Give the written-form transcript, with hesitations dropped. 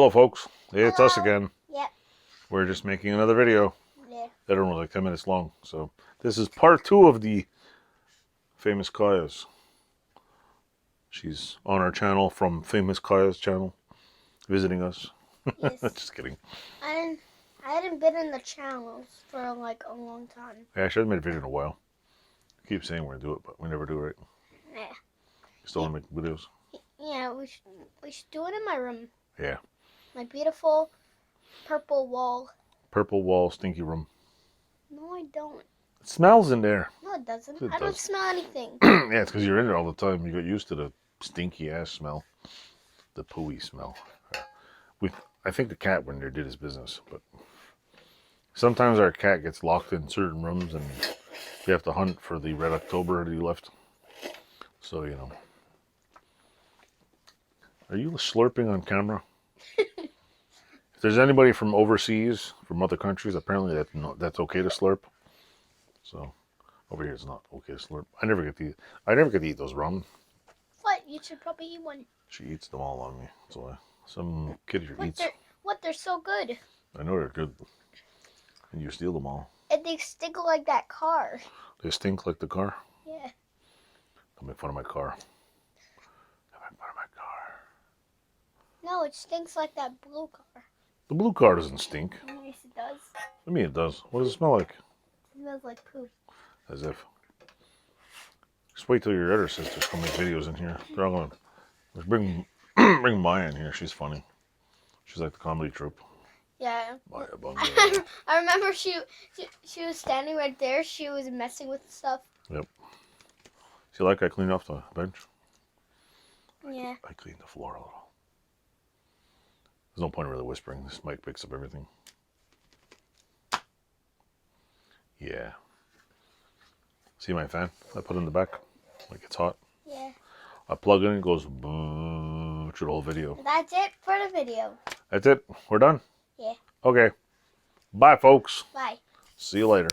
Hello, folks. It's us again. Yep. We're just making another video. Yeah. That one was like 10 minutes long. So this is part 2 of the Famous Kaya's. She's on our channel from Famous Kaya's channel, visiting us. Yes. Just kidding. I hadn't been in the channels for like a long time. Yeah, I should have made a video in a while. I keep saying we're going to do it, but we never do, right? Yeah. Still want to make videos? Yeah, we should do it in my room. Yeah. My beautiful purple wall. Purple wall, stinky room. No, I don't. It smells in there. No, it doesn't. It I don't does. smell anything. Yeah, it's because you're in there all the time. You got used to the stinky ass smell. The pooey smell. I think the cat went there did his business, but sometimes our cat gets locked in certain rooms and we have to hunt for the Red October that he left. So, you know. Are you slurping on camera? If there's anybody from overseas, from other countries, apparently that's okay to slurp. So, over here it's not okay to slurp. I never get to eat those ramen. What? You should probably eat one. She eats them all on me. So some kid here eats. They're so good. I know they're good. And you steal them all. And they stink like that car. They stink like the car? Yeah. Don't make fun of my car. Don't make fun of my car. No, it stinks like that blue car. The blue car doesn't stink. Yes, it does. I mean, it does. What does it smell like? It smells like poop. As if. Just wait till your other sisters come make videos in here. They're all gonna bring Maya in here. She's funny. She's like the comedy troupe. Yeah. Maya Bunga. I remember she was standing right there. She was messing with stuff. Yep. See, like I cleaned off the bench? Yeah. I cleaned the floor a little. There's no point in really whispering. This mic picks up everything. Yeah. See my fan? I put it in the back. Like it's hot. Yeah. I plug in, it goes through the whole video. That's it for the video. That's it. We're done? Yeah. Okay. Bye, folks. Bye. See you later.